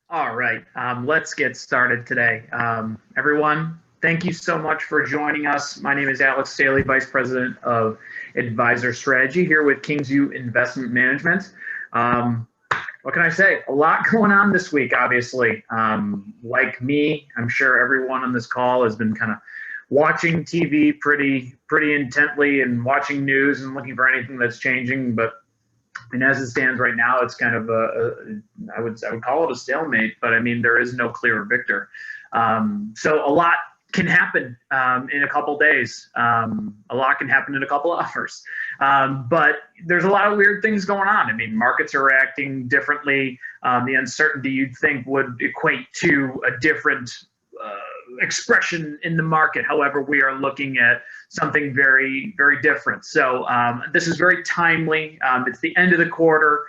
All right, let's get started today. Everyone, thank you so much for joining us. My name is Alex Staley, Vice President of Advisor Strategy here with Kingsview Investment Management. Um, what can I say? A lot going on this week, obviously. Like me, I'm sure everyone on this call has been kind of watching TV pretty intently and watching news and looking for anything that's changing. But and as it stands right now, it's kind of I would call it a stalemate. But I mean, there is no clear victor. So a lot can happen in a couple days. A lot can happen in a couple hours. But there's a lot of weird things going on. I mean, markets are reacting differently. The uncertainty you'd think would equate to a different expression in the market. However, we are looking at something very different. So this is very timely. It's the end of the quarter.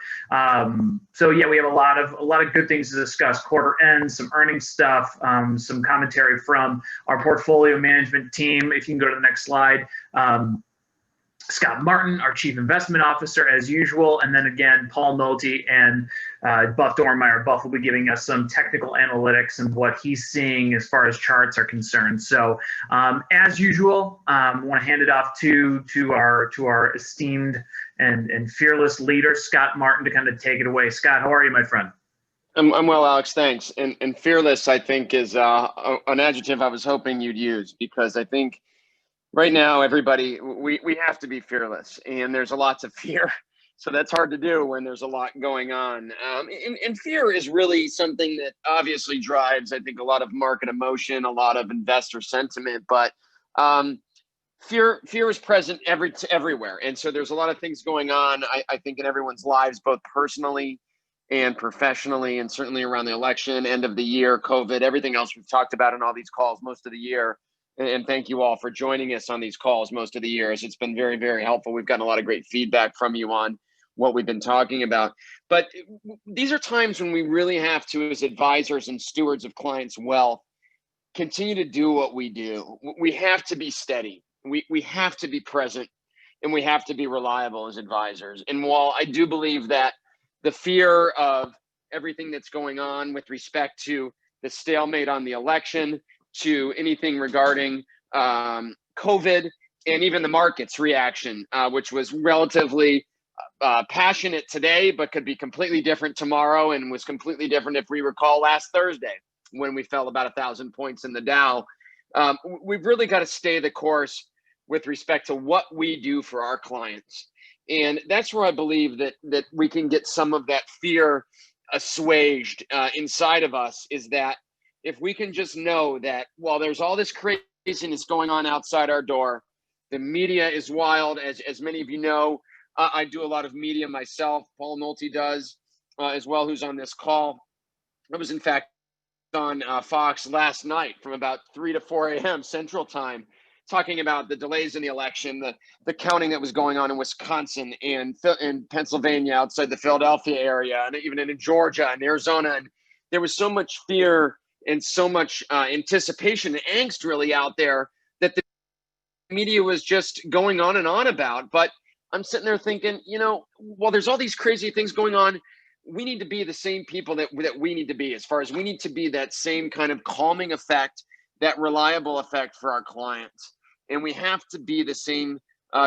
So yeah, we have a lot of good things to discuss. Quarter end, some earnings stuff, some commentary from our portfolio management team. If you can go to the next slide. Scott Martin, our Chief Investment Officer, as usual, and then again, Paul Nolte and Buff Dormeyer. Buff will be giving us some technical analytics and what he's seeing as far as charts are concerned. So, as usual, I want to hand it off to our esteemed and fearless leader, Scott Martin, to kind of take it away. Scott, how are you, my friend? I'm well, Alex. Thanks. And fearless, I think, is an adjective I was hoping you'd use, because I think right now, everybody, we have to be fearless, and there's a lot of fear. So that's hard to do when there's a lot going on. And fear is really something that obviously drives, I think, a lot of market emotion, a lot of investor sentiment. But fear is present everywhere. And so there's a lot of things going on, I think, in everyone's lives, both personally and professionally, and certainly around the election, end of the year, COVID, everything else we've talked about in all these calls most of the year. And thank you all for joining us on these calls most of the years. It's been very helpful. We've gotten a lot of great feedback from you on what we've been talking about. But these are times when we really have to, as advisors and stewards of clients' wealth, continue to do what we do. We have to be steady. We have to be present, and we have to be reliable as advisors. And while I do believe that the fear of everything that's going on with respect to the stalemate on the election, to anything regarding COVID, and even the market's reaction, which was relatively passionate today, but could be completely different tomorrow, and was completely different, if we recall, last Thursday when we fell about 1,000 points in the Dow. We've really got to stay the course with respect to what we do for our clients. And that's where I believe that we can get some of that fear assuaged inside of us, is that if we can just know that while there's all this craziness going on outside our door, the media is wild. As many of you know, I do a lot of media myself. Paul Nolte does as well, who's on this call. I was, in fact, on Fox last night from about 3 to 4 a.m. Central Time, talking about the delays in the election, the counting that was going on in Wisconsin and in Pennsylvania, outside the Philadelphia area, and even in Georgia and Arizona. And there was so much fear and so much anticipation and angst really out there that the media was just going on and on about. But I'm sitting there thinking, while there's all these crazy things going on, we need to be the same people that we need to be, as far as we need to be that same kind of calming effect, that reliable effect for our clients. And we have to be the same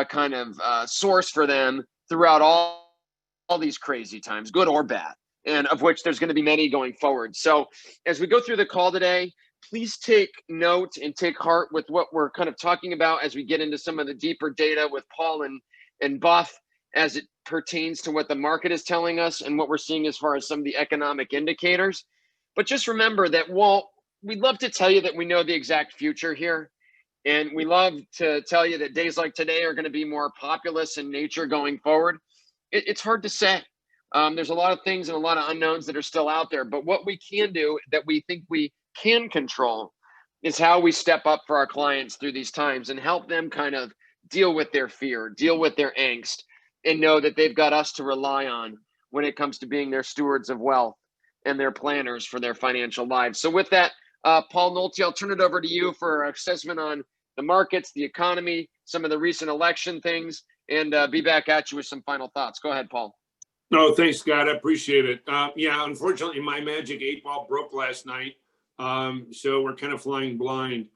kind of source for them throughout all these crazy times, good or bad, and of which there's going to be many going forward. So as we go through the call today, please take note and take heart with what we're kind of talking about as we get into some of the deeper data with Paul and Buff, as it pertains to what the market is telling us and what we're seeing as far as some of the economic indicators. But just remember that while we'd love to tell you that we know the exact future here, and we love to tell you that days like today are going to be more populous in nature going forward, it's hard to say. There's a lot of things and a lot of unknowns that are still out there. But what we can do that we think we can control is how we step up for our clients through these times and help them kind of deal with their fear, deal with their angst, and know that they've got us to rely on when it comes to being their stewards of wealth and their planners for their financial lives. So with that, Paul Nolte, I'll turn it over to you for an assessment on the markets, the economy, some of the recent election things, and be back at you with some final thoughts. Go ahead, Paul. No, thanks, Scott. I appreciate it. Yeah, unfortunately, my magic 8 ball broke last night. So we're kind of flying blind.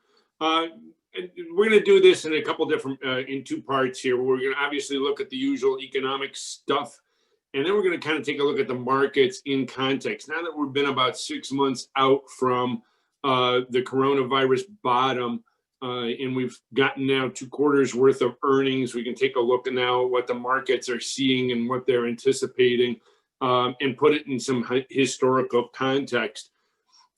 Uh, and we're going to do this in a couple different, in 2 parts here. We're going to obviously look at the usual economic stuff. And then we're going to kind of take a look at the markets in context. Now that we've been about 6 months out from the coronavirus bottom, and we've gotten now 2 quarters worth of earnings, we can take a look at now what the markets are seeing and what they're anticipating, and put it in some historical context.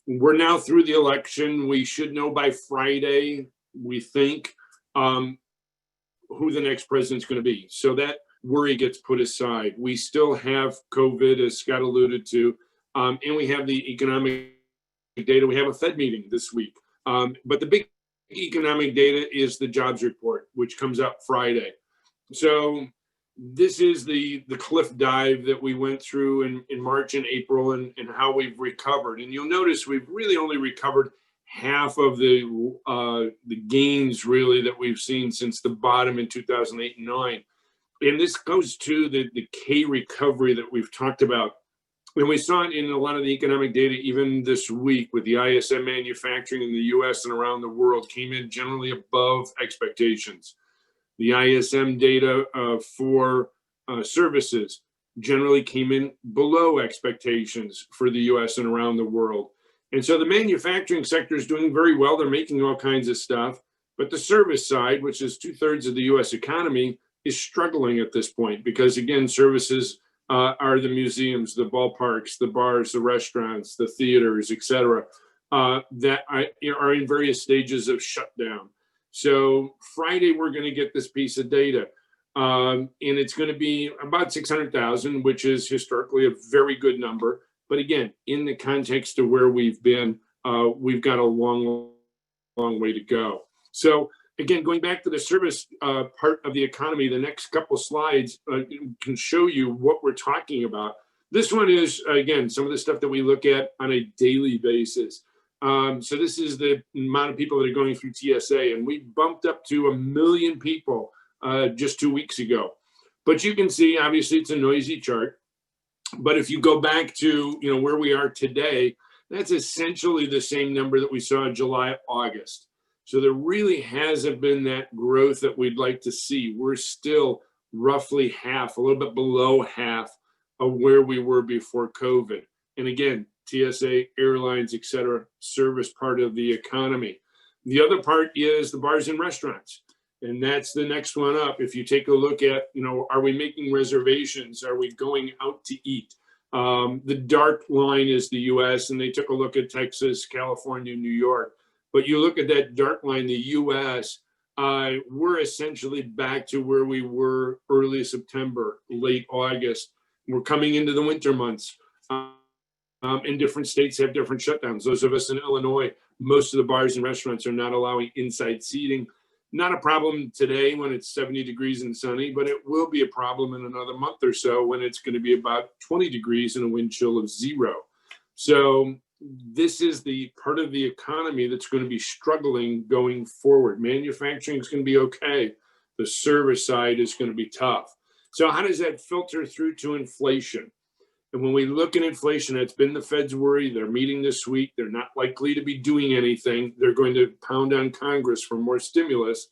We're now through the election. We should know by Friday, we think, who the next president's going to be. So that worry gets put aside. We still have COVID, as Scott alluded to, and we have the economic data. We have a Fed meeting this week. But the big economic data is the jobs report, which comes out Friday. So this is the cliff dive that we went through in March and April, and how we've recovered. And you'll notice we've really only recovered half of the gains really that we've seen since the bottom in 2008 and 9. And this goes to the K recovery that we've talked about. And we saw it in a lot of the economic data even this week, with the ISM manufacturing in the US and around the world came in generally above expectations. The ISM data for services generally came in below expectations for the US and around the world. And so the manufacturing sector is doing very well. They're making all kinds of stuff. But the service side, which is 2/3 of the US economy, is struggling at this point because, again, services are the museums, the ballparks, the bars, the restaurants, the theaters, et cetera, that are in various stages of shutdown. So Friday, we're going to get this piece of data, and it's going to be about 600,000, which is historically a very good number. But again, in the context of where we've been, we've got a long way to go. So again, going back to the service part of the economy, the next couple slides can show you what we're talking about. This one is, again, some of the stuff that we look at on a daily basis. So this is the amount of people that are going through TSA, and we bumped up to 1 million people just 2 weeks ago. But you can see, obviously, it's a noisy chart. But if you go back to where we are today, that's essentially the same number that we saw in July, August. So there really hasn't been that growth that we'd like to see. We're still roughly half, a little bit below half of where we were before COVID. And again, TSA, airlines, et cetera, service part of the economy. The other part is the bars and restaurants. And that's the next one up. If you take a look at, are we making reservations? Are we going out to eat? The dark line is the US, and they took a look at Texas, California, New York. But you look at that dark line, the US, we're essentially back to where we were early September, late August. We're coming into the winter months. And different states have different shutdowns. Those of us in Illinois, most of the bars and restaurants are not allowing inside seating. Not a problem today when it's 70 degrees and sunny, but it will be a problem in another month or so when it's going to be about 20 degrees and a wind chill of 0. So this is the part of the economy that's going to be struggling going forward. Manufacturing is going to be okay. The service side is going to be tough. So how does that filter through to inflation? And when we look at inflation, it's been the Fed's worry. They're meeting this week. They're not likely to be doing anything. They're going to pound on Congress for more stimulus,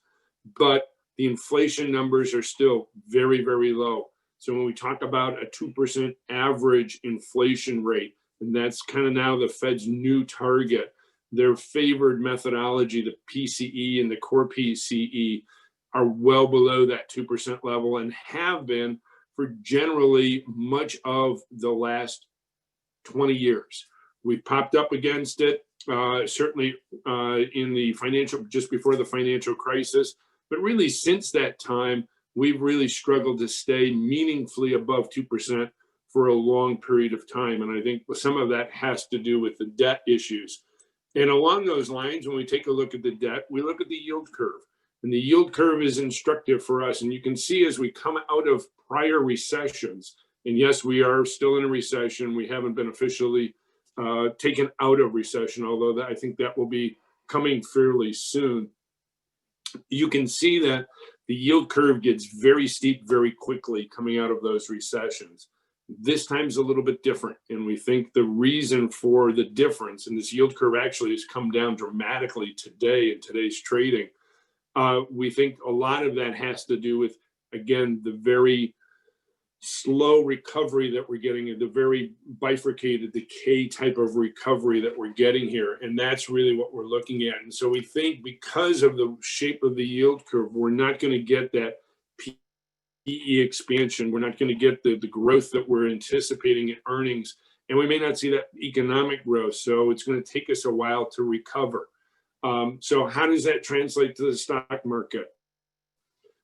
but the inflation numbers are still very, very low. So when we talk about a 2% average inflation rate, and that's kind of now the Fed's new target, their favored methodology, the PCE and the core PCE, are well below that 2% level and have been for generally much of the last 20 years. We popped up against it, certainly in the just before the financial crisis, but really since that time, we've really struggled to stay meaningfully above 2% for a long period of time. And I think some of that has to do with the debt issues. And along those lines, when we take a look at the debt, we look at the yield curve. And the yield curve is instructive for us. And you can see as we come out of prior recessions, and yes, we are still in a recession. We haven't been officially taken out of recession, although I think that will be coming fairly soon. You can see that the yield curve gets very steep very quickly coming out of those recessions. This time's a little bit different, and we think the reason for the difference, and this yield curve actually has come down dramatically today in today's trading, we think a lot of that has to do with, again, the very slow recovery that we're getting, the very bifurcated decay type of recovery that we're getting here. And that's really what we're looking at. And so we think because of the shape of the yield curve, we're not going to get that PE expansion. We're not going to get the growth that we're anticipating in earnings. And we may not see that economic growth. So it's going to take us a while to recover. So how does that translate to the stock market?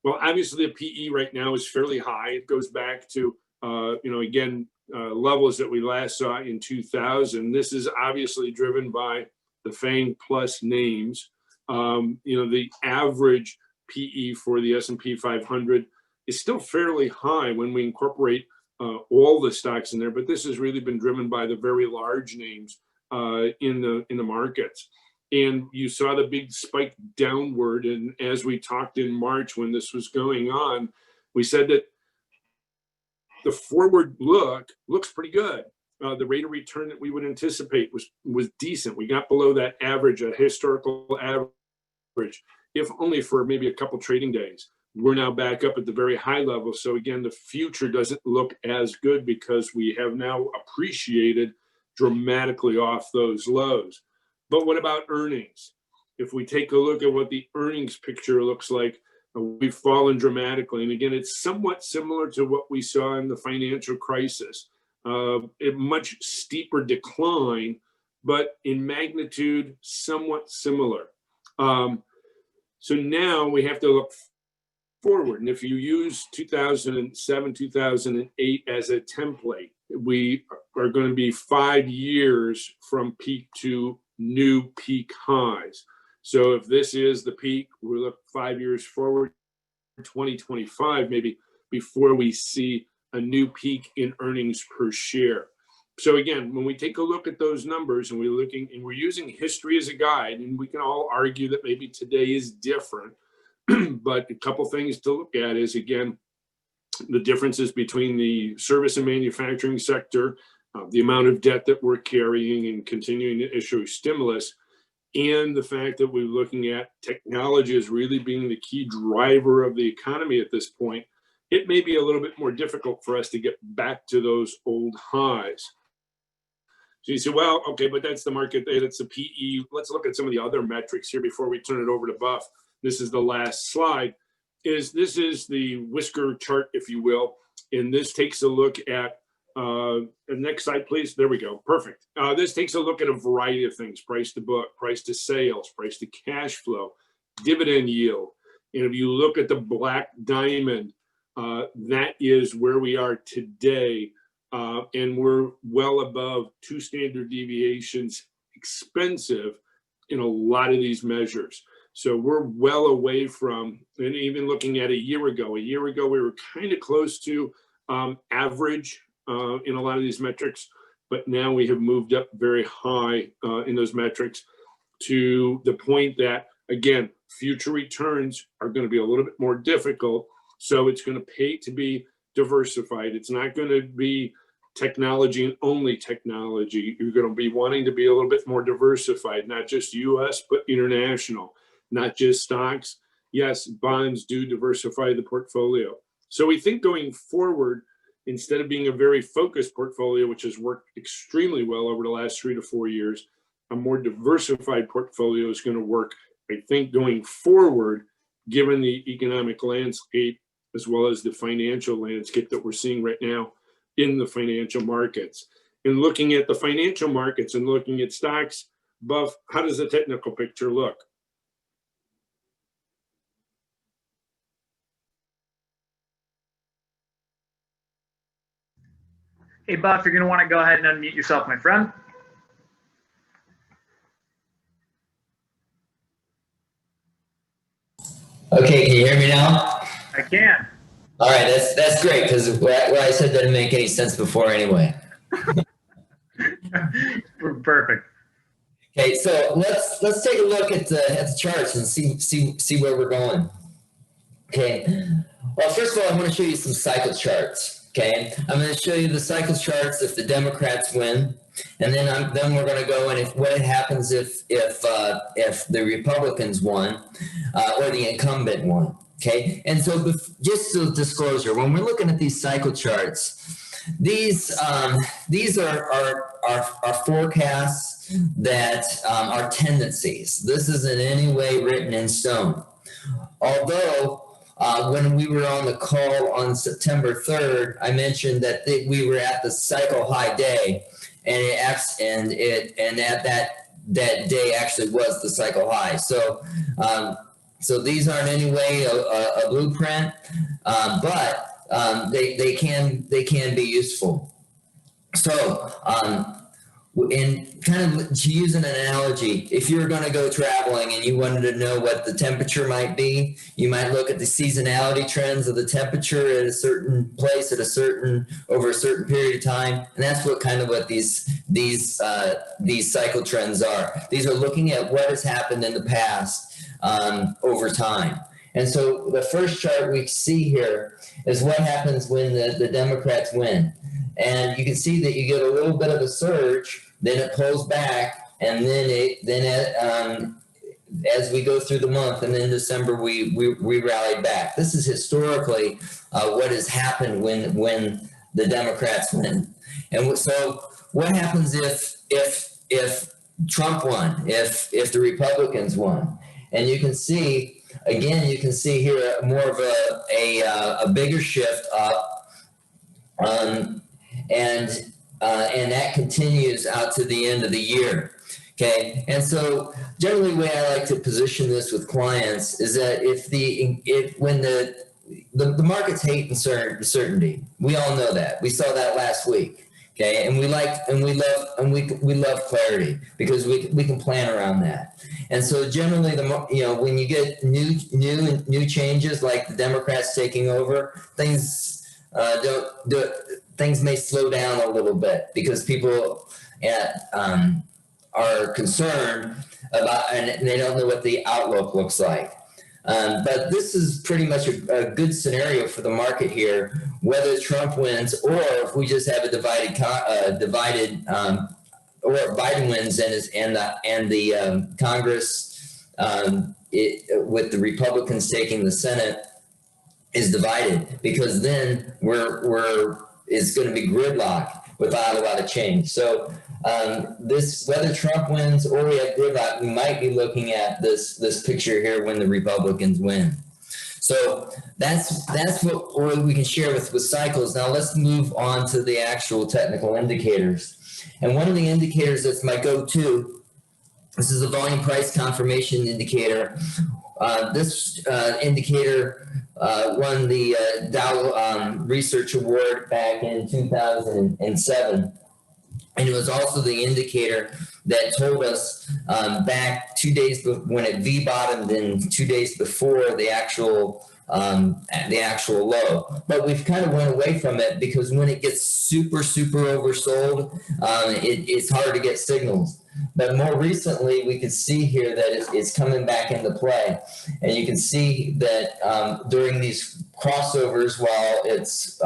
Well, obviously the PE right now is fairly high. It goes back to, levels that we last saw in 2000. This is obviously driven by the FANG Plus names. The average PE for the S&P 500 is still fairly high when we incorporate all the stocks in there, but this has really been driven by the very large names in the markets. And you saw the big spike downward. And as we talked in March when this was going on, we said that the forward looks pretty good. The rate of return that we would anticipate was decent. We got below that average, a historical average, if only for maybe a couple trading days. We're now back up at the very high level. So again, the future doesn't look as good because we have now appreciated dramatically off those lows. But what about earnings? If we take a look at what the earnings picture looks like, we've fallen dramatically. And again, it's somewhat similar to what we saw in the financial crisis. A much steeper decline, but in magnitude, somewhat similar. So now we have to look forward. And if you use 2007, 2008 as a template, we are going to be 5 years from peak to new peak highs. So if this is the peak, we look 5 years forward, 2025 maybe, before we see a new peak in earnings per share. So again, when we take a look at those numbers and we're using history as a guide, and we can all argue that maybe today is different, but a couple things to look at is, again, the differences between the service and manufacturing sector, the amount of debt that we're carrying and continuing to issue stimulus, and the fact that we're looking at technology as really being the key driver of the economy at this point. It may be a little bit more difficult for us to get back to those old highs. So you say, well, okay, but that's the market, that's the PE. Let's look at some of the other metrics here before we turn it over to Buff. This is the last slide. This is the whisker chart, if you will, and this takes a look at the next slide, please. There we go. Perfect. This takes a look at a variety of things: price to book, price to sales, price to cash flow, dividend yield. And if you look at the black diamond, that is where we are today. And we're well above 2 standard deviations expensive in a lot of these measures. So we're well away from, and even looking at a year ago we were kind of close to average in a lot of these metrics, but now we have moved up very high in those metrics to the point that, again, future returns are going to be a little bit more difficult. So it's going to pay to be diversified. It's not going to be technology and only technology. You're going to be wanting to be a little bit more diversified, not just US, but international, not just stocks. Yes, bonds do diversify the portfolio. So we think going forward, instead of being a very focused portfolio, which has worked extremely well over the last 3 to 4 years, a more diversified portfolio is going to work, I think, going forward, given the economic landscape as well as the financial landscape that we're seeing right now in the financial markets. And looking at the financial markets and looking at stocks, Buff, how does the technical picture look? Hey, Buff, you're going to want to go ahead and unmute yourself, my friend. Okay, can you hear me now? I can. All right, that's great, because what I said didn't make any sense before anyway. Perfect. Okay, so let's take a look at the charts and see where we're going. Okay. Well, first of all, I want to show you some cycle charts. Okay, I'm going to show you the cycle charts if the Democrats win, and then we're going to go and what happens if the Republicans won or the incumbent won. Okay, and so just a disclosure, when we're looking at these cycle charts, these are forecasts that are tendencies. This isn't in any way written in stone. Although when we were on the call on September 3rd, I mentioned that we were at the cycle high day, and at that day actually was the cycle high. So so these aren't in any way a blueprint, but they can be useful. So in kind of to use an analogy, if you're going to go traveling and you wanted to know what the temperature might be, you might look at the seasonality trends of the temperature at a certain place at over a certain period of time, and that's what these cycle trends are. These are looking at what has happened in the past over time. And so the first chart we see here is what happens when the Democrats win. And you can see that you get a little bit of a surge, then it pulls back, and then as we go through the month, and then December we rallied back. This is historically what has happened when the Democrats win. And so what happens if Trump won, if the Republicans won? And you can see, again, here more of a bigger shift up, and that continues out to the end of the year. Okay, and so generally the way I like to position this with clients is that when the markets hate uncertainty, we all know that. We saw that last week. Okay, and we love clarity because we can plan around that. And so generally, when you get new changes like the Democrats taking over, things things may slow down a little bit because people are concerned about, and they don't know what the outlook looks like. But this is pretty much a good scenario for the market here, whether Trump wins or if we just have a divided or Biden wins and the Congress with the Republicans taking the Senate is divided, because then it's going to be gridlock without a lot of change. So whether Trump wins or we have gridlock, we might be looking at this picture here when the Republicans win. So that's what we can share with cycles. Now let's move on to the actual technical indicators. And one of the indicators that's my go-to, this is a volume price confirmation indicator. This indicator won the Dow Research Award back in 2007. And it was also the indicator that told us back 2 days when it V-bottomed and 2 days before the actual low. But we've kind of went away from it because when it gets super oversold, it's hard to get signals. But more recently, we could see here that it's coming back into play. And you can see that during these crossovers, while it's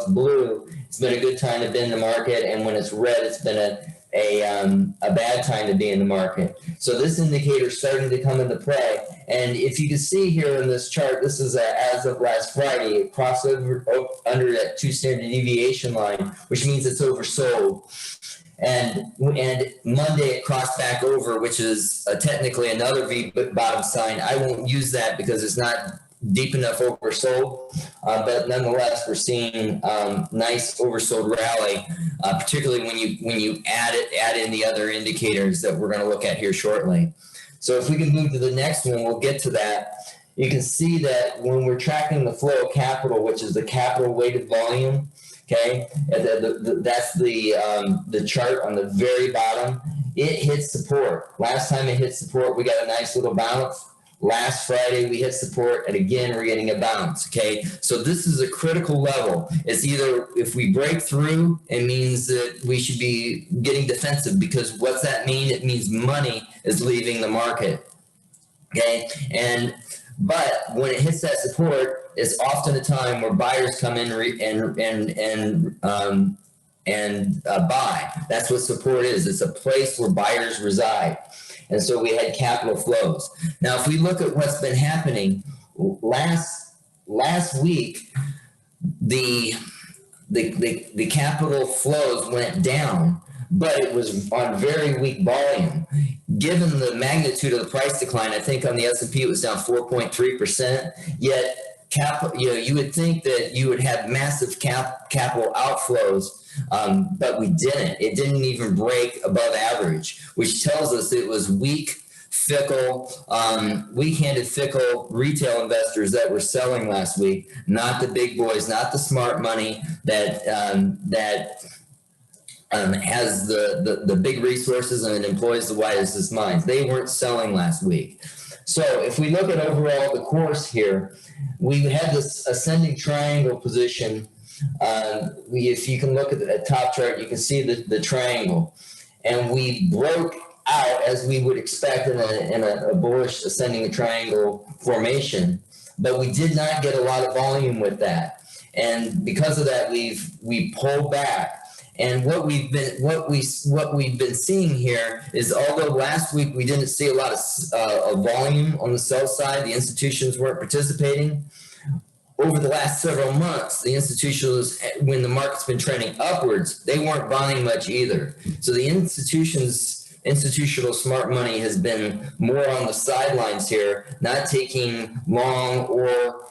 blue, it's been a good time to be in the market. And when it's red, it's been a bad time to be in the market. So this indicator is starting to come into play. And if you can see here in this chart, this is as of last Friday, it crossed over under that 2 standard deviation line, which means it's oversold. And Monday it crossed back over, which is technically another V-bottom sign. I won't use that because it's not deep enough oversold, but nonetheless, we're seeing nice oversold rally, particularly when you add in the other indicators that we're going to look at here shortly. So if we can move to the next one, we'll get to that. You can see that when we're tracking the flow of capital, which is the capital weighted volume, okay, that's the chart on the very bottom. It hit support. Last time it hit support, we got a nice little bounce. Last Friday, we hit support, and again, we're getting a bounce, okay? So this is a critical level. It's either, if we break through, it means that we should be getting defensive, because what's that mean? It means money is leaving the market, okay? But when it hits that support, is often a time where buyers come in and buy. That's what support is. It's a place where buyers reside. And so we had capital flows. Now, if we look at what's been happening, last week, the capital flows went down, but it was on very weak volume. Given the magnitude of the price decline, I think on the S&P it was down 4.3%. Yet, you would think that you would have massive capital outflows, but we didn't. It didn't even break above average, which tells us it was weak, fickle, weak-handed, fickle retail investors that were selling last week, not the big boys, not the smart money that has the big resources and employs the wisest minds. They weren't selling last week. So if we look at overall the course here, we had this ascending triangle position. If you can look at the top chart, you can see the triangle. And we broke out as we would expect in a bullish ascending triangle formation, but we did not get a lot of volume with that. And because of that, we pulled back. And what we've been seeing here is, although last week we didn't see a lot of volume on the sell side, the institutions weren't participating. Over the last several months, the institutions, when the market's been trending upwards, they weren't buying much either. So the institutional smart money has been more on the sidelines here, not taking long or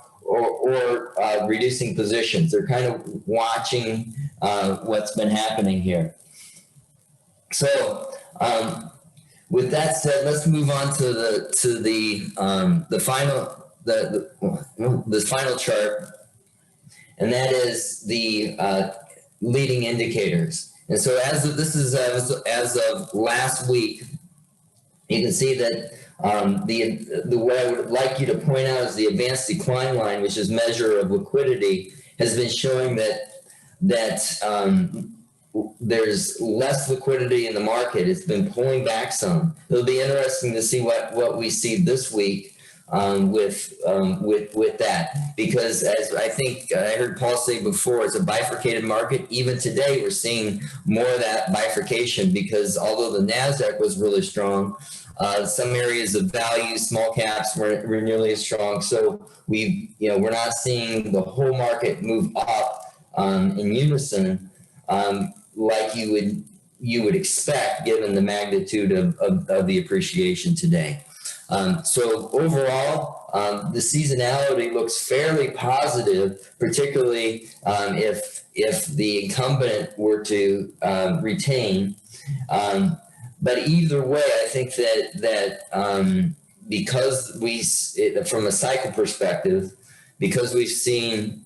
reducing positions. They're kind of watching what's been happening here. So with that said, let's move on to the final chart, and that is the leading indicators. And so as of last week, you can see that the way I would like you to point out is the advanced decline line, which is measure of liquidity, has been showing that there's less liquidity in the market. It's been pulling back some. It'll be interesting to see what we see this week with that, because as I think I heard Paul say before, it's a bifurcated market. Even today, we're seeing more of that bifurcation, because although the NASDAQ was really strong, some areas of value, small caps were nearly as strong. So we're not seeing the whole market move up in unison like you would expect, given the magnitude of the appreciation today. So overall, the seasonality looks fairly positive, particularly if the incumbent were to retain. But either way, I think that because from a cycle perspective, because we've seen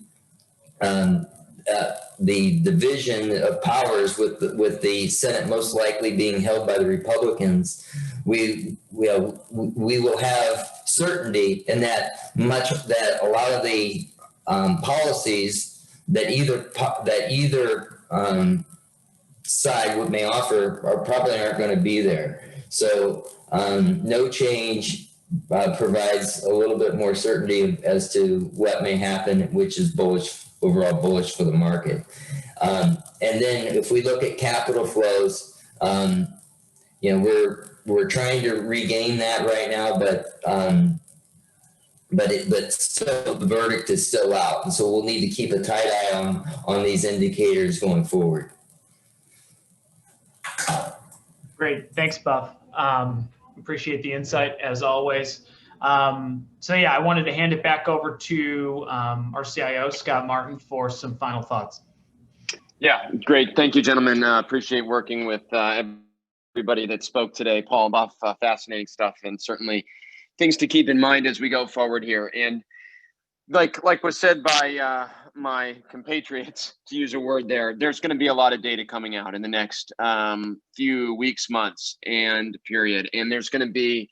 the division of powers with the Senate most likely being held by the Republicans, we will have certainty in that a lot of the policies that either side may offer probably aren't going to be there. So no change provides a little bit more certainty as to what may happen, which is overall bullish for the market. And then if we look at capital flows, we're trying to regain that right now, but still the verdict is still out. And so we'll need to keep a tight eye on these indicators going forward. Great. Thanks, Buff. Appreciate the insight as always. So yeah, I wanted to hand it back over to our CIO, Scott Martin, for some final thoughts. Yeah, great. Thank you, gentlemen. Appreciate working with everybody that spoke today. Paul, Buff, fascinating stuff, and certainly things to keep in mind as we go forward here. And like was said by my compatriots, to use a word there's going to be a lot of data coming out in the next few weeks, months, and period. And there's going to be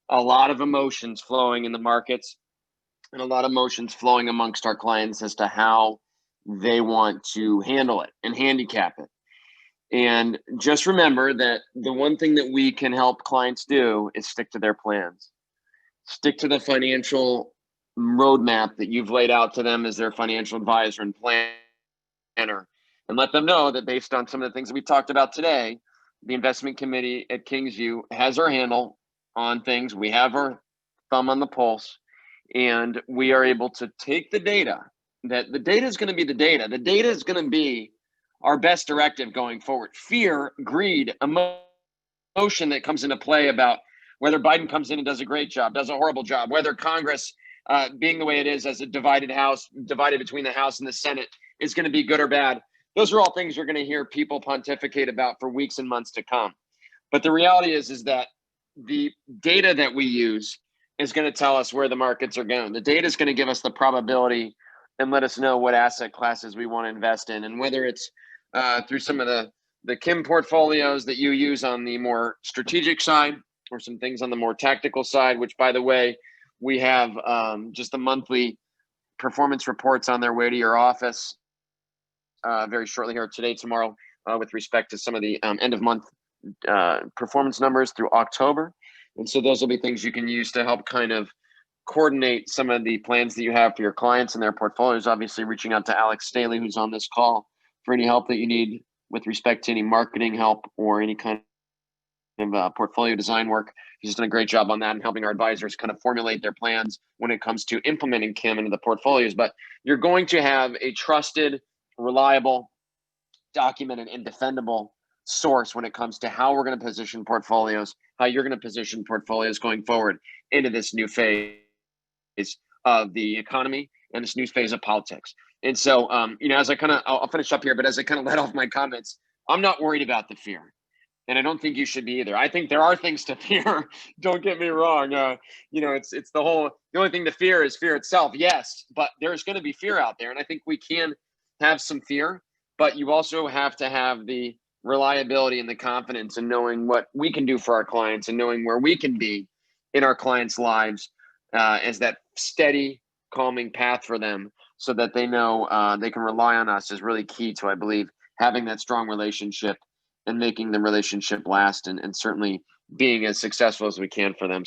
a lot of emotions flowing in the markets, and a lot of emotions flowing amongst our clients as to how they want to handle it and handicap it. And just remember that the one thing that we can help clients do is stick to their plans, stick to the financial roadmap that you've laid out to them as their financial advisor and planner, and let them know that based on some of the things that we talked about today, the investment committee at Kingsview has our handle on things. We have our thumb on the pulse, and we are able to take the data. That the data is going to be the data. The data is going to be our best directive going forward. Fear, greed, emotion that comes into play about whether Biden comes in and does a great job, does a horrible job, whether Congress, being the way it is as a divided House, divided between the House and the Senate, is going to be good or bad. Those are all things you're going to hear people pontificate about for weeks and months to come. But the reality is that the data that we use is going to tell us where the markets are going. The data is going to give us the probability and let us know what asset classes we want to invest in, and whether it's through some of the Kim portfolios that you use on the more strategic side, or some things on the more tactical side, which, by the way, we have just the monthly performance reports on their way to your office very shortly here today, tomorrow, with respect to some of the end of month performance numbers through October. And so those will be things you can use to help kind of coordinate some of the plans that you have for your clients and their portfolios. Obviously, reaching out to Alex Staley, who's on this call, for any help that you need with respect to any marketing help or any kind of portfolio design work. He's done a great job on that and helping our advisors kind of formulate their plans when it comes to implementing Kim into the portfolios. But you're going to have a trusted, reliable, documented, and defendable source when it comes to how we're going to position portfolios, how you're going to position portfolios going forward into this new phase of the economy and this new phase of politics. And so, as I I'll finish up here, but as I kind of let off my comments, I'm not worried about the fear. And I don't think you should be either. I think there are things to fear. Don't get me wrong. It's the only thing to fear is fear itself. Yes, but there's going to be fear out there. And I think we can have some fear, but you also have to have the reliability and the confidence in knowing what we can do for our clients and knowing where we can be in our clients' lives as that steady, calming path for them, so that they know they can rely on us is really key to, I believe, having that strong relationship and making the relationship last, and certainly being as successful as we can for them.